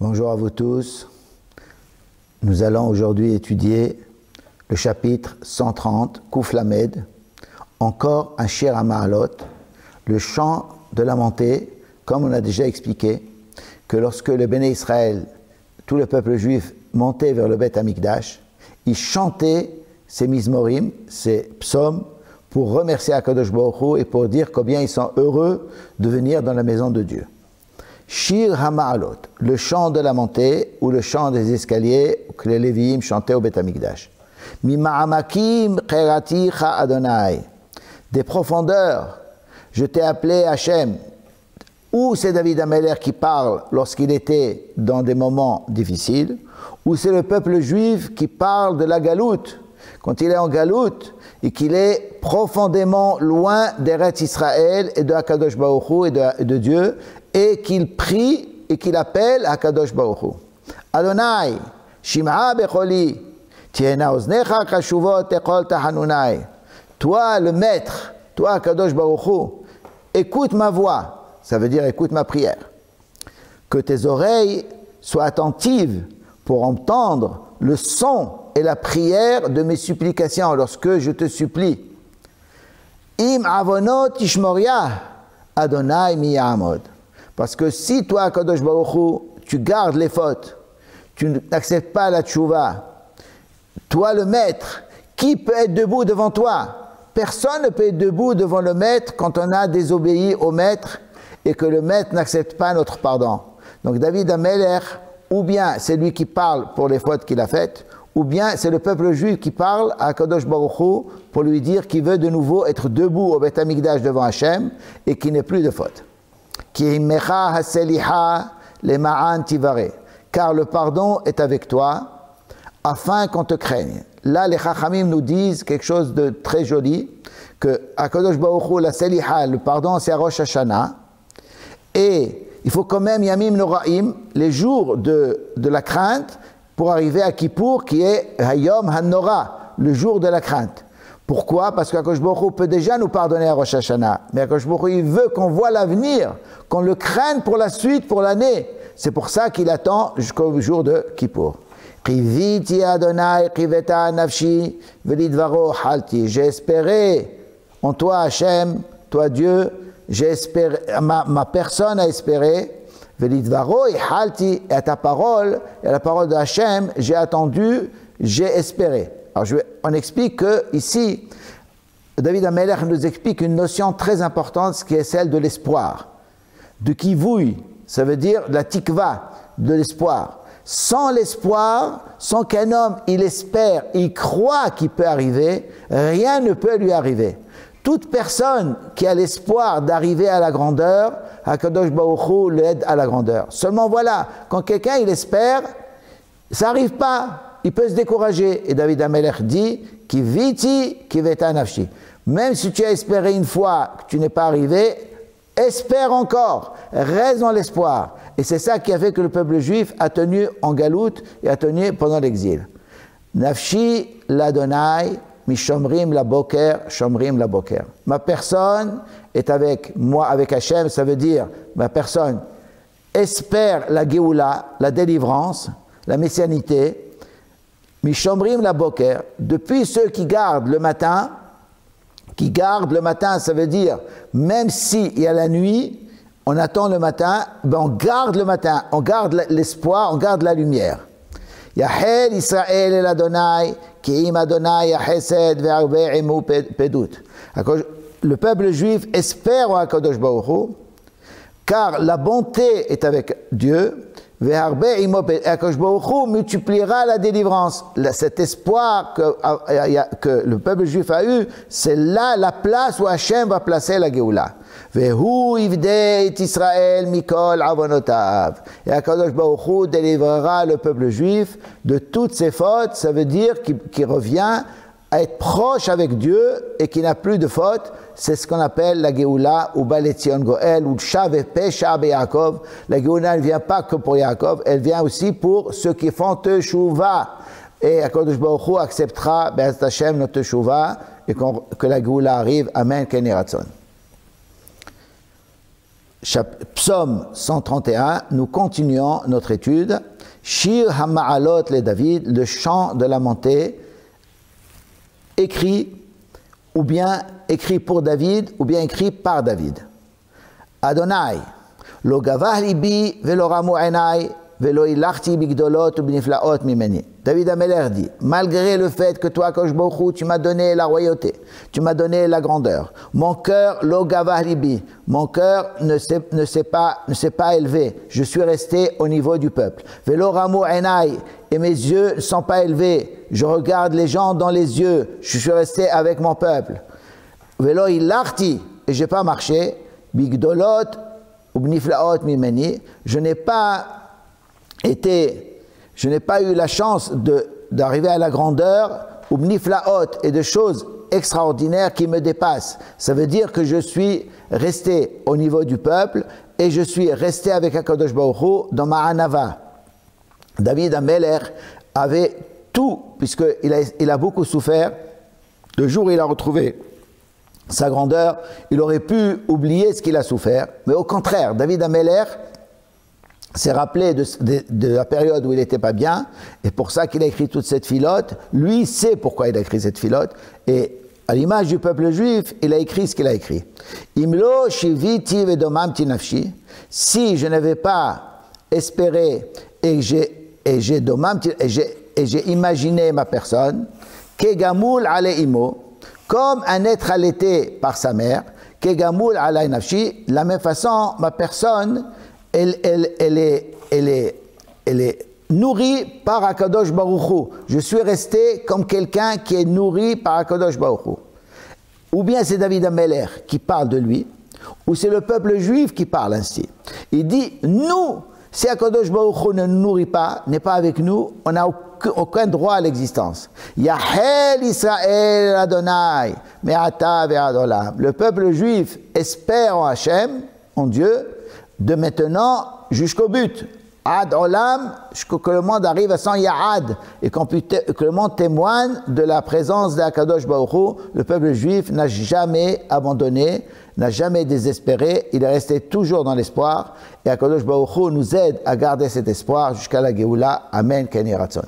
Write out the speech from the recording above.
Bonjour à vous tous. Nous allons aujourd'hui étudier le chapitre 130, Kuf Lamed, encore un Shir HaMa'alot, le chant de la montée, comme on a déjà expliqué, que lorsque le Béné Israël, tout le peuple juif, montait vers le Beth Amikdash, ils chantaient ces mizmorim, ces psaumes, pour remercier Akadosh Baruch Hu et pour dire combien ils sont heureux de venir dans la maison de Dieu. Shir HaMa'alot, le chant de la montée ou le chant des escaliers que les Lévi'im chantaient au Beth Amikdash. Mima'amakim cheraticha Adonai, des profondeurs, je t'ai appelé Hachem. Ou c'est David Ameler qui parle lorsqu'il était dans des moments difficiles, ou c'est le peuple juif qui parle de la galoute, quand il est en galoute et qu'il est profondément loin d'Eretz Israël et de Akadosh Baruch Hu et de Dieu, et qu'il prie et qu'il appelle Akadosh Baruch Hu. Adonai, Shim'a becholi, tiena oznecha kashuvot echol tahanunai. Toi le maître, toi Akadosh Baruch Hu, écoute ma voix, ça veut dire écoute ma prière. Que tes oreilles soient attentives pour entendre le son et la prière de mes supplications lorsque je te supplie. Im avonot tishmoria, Adonai mi ya'amod. Parce que si toi, Kadosh Baruch Hu, tu gardes les fautes, tu n'acceptes pas la tchouva, toi le maître, qui peut être debout devant toi? Personne ne peut être debout devant le maître quand on a désobéi au maître et que le maître n'accepte pas notre pardon. Donc David Ameler, ou bien c'est lui qui parle pour les fautes qu'il a faites, ou bien c'est le peuple juif qui parle à Kadosh Baruch Hu pour lui dire qu'il veut de nouveau être debout au Beth Amikdash devant Hachem et qu'il n'ait plus de faute. Car le pardon est avec toi, afin qu'on te craigne. Là, les Chachamim nous disent quelque chose de très joli, que Akadosh Baruch Hu, la Seliha, le pardon, c'est à Rosh Hashanah, et il faut quand même Yamim Noraim, les jours de la crainte, pour arriver à Kippour, qui est Hayom HaNora, le jour de la crainte. Pourquoi? Parce qu'Akadosh Baruch Hu peut déjà nous pardonner à Rosh Hashanah. Mais Akadosh Baruch Hu, il veut qu'on voit l'avenir, qu'on le craigne pour la suite, pour l'année. C'est pour ça qu'il attend jusqu'au jour de Kippour. Qiviti Adonai qiveta nafshi velidvaro halti. J'ai espéré en toi, Hachem, toi Dieu, j'ai espéré, ma personne a espéré. Velidvaro et halti, et à ta parole, et à la parole de Hachem, j'ai attendu, j'ai espéré. Alors on explique que ici, David Ameler nous explique une notion très importante, qui est celle de l'espoir. De kivouï, ça veut dire la tikva, de l'espoir. Sans l'espoir, sans qu'un homme, il espère, il croit qu'il peut arriver, rien ne peut lui arriver. Toute personne qui a l'espoir d'arriver à la grandeur, Akadosh Baruch Hu l'aide à la grandeur. Seulement voilà, quand quelqu'un il espère, ça n'arrive pas. Il peut se décourager. Et David Ameler dit Kiviti kiveta nafshi. Même si tu as espéré une fois que tu n'es pas arrivé, espère encore. Reste dans l'espoir. Et c'est ça qui a fait que le peuple juif a tenu en galoute et a tenu pendant l'exil. Nafshi l'Adonai, mishomrim la boker, shomrim la boker. Ma personne est avec moi, avec Hachem, ça veut dire ma personne espère la Géoula, la délivrance, la messianité. Mishomrim la boker, depuis ceux qui gardent le matin, ça veut dire, même s'il y a la nuit, on attend le matin, ben on garde le matin, on garde l'espoir, on garde la lumière. Yahel Israël el Adonai, ki im Adonai yahesed ve'arbe emu pedut. Le peuple juif espère au Akadosh Baruch Hu, car la bonté est avec Dieu, Akadosh Baruch Hu multipliera la délivrance. Cet espoir que le peuple juif a eu, c'est là la place où Hachem va placer la Géoula. Vehu ivdei et Israël mikol avonotav. Et Akadosh Baruch Hu délivrera le peuple juif de toutes ses fautes. Ça veut dire qu'il revient à être proche avec Dieu et qui n'a plus de faute. C'est ce qu'on appelle la Géoula ou Baletzion Goel ou Shav et Pesha be Yaakov. La Géoula ne vient pas que pour Yaakov, elle vient aussi pour ceux qui font Teshuvah. Et Akadosh Baruch Hu acceptera Be'ez Hashem notre Teshuvah et que la Géoula arrive. Amen Ken Yeratzon. Psaume 131, nous continuons notre étude. Shir HaMa'alot le David, le chant de la montée, écrit, ou bien écrit pour David, ou bien écrit par David. Adonai, lo gavah libi velo ramu enai, velo ilachti bigdolot ou bniflaot mimeni. David Ameler dit, malgré le fait que toi, Akadosh Baruch Hu, tu m'as donné la royauté, tu m'as donné la grandeur, mon cœur, lo gavah libi, mon cœur ne s'est pas élevé, je suis resté au niveau du peuple. Velo ramu enai, et mes yeux ne sont pas élevés, je regarde les gens dans les yeux, je suis resté avec mon peuple. Velo ilachti, et je n'ai pas marché, bigdolot ou bniflaot mimeni, je n'ai pas eu la chance d'arriver à la grandeur, ou bniflaot, et de choses extraordinaires qui me dépassent. Ça veut dire que je suis resté au niveau du peuple, et je suis resté avec Akadosh Baruch Hu dans ma anava. David Ameler avait tout, puisqu'il a beaucoup souffert. Le jour où il a retrouvé sa grandeur, il aurait pu oublier ce qu'il a souffert. Mais au contraire, David Ameler s'est rappelé de la période où il n'était pas bien, et pour ça qu'il a écrit toute cette filote. Lui sait pourquoi il a écrit cette filote, et à l'image du peuple juif, il a écrit ce qu'il a écrit. Imlo shiviti vedomamti nafshi, si je n'avais pas espéré et j'ai imaginé ma personne, kegamul aleimo, comme un être allaité par sa mère, kegamul alay nafshi, de la même façon, ma personne, elle est nourrie par Akadosh Baruch Hu. Je suis resté comme quelqu'un qui est nourri par Akadosh Baruch Hu. Ou bien c'est David Ameler qui parle de lui, ou c'est le peuple juif qui parle ainsi. Il dit, nous, si Akadosh Baruch Hu ne nous nourrit pas, n'est pas avec nous, on n'a aucun droit à l'existence. Yahel Israël Adonai, me'ata ve'ad olam. Le peuple juif espère en Hachem, en Dieu, de maintenant jusqu'au but. Ad olam, que le monde arrive à son ya'ad, et que le monde témoigne de la présence d'Akadosh Baruch Hu. Le peuple juif n'a jamais abandonné, n'a jamais désespéré, il est resté toujours dans l'espoir, et Akadosh Baruch Hu nous aide à garder cet espoir jusqu'à la Géoula. Amen, Ken Yiratzon.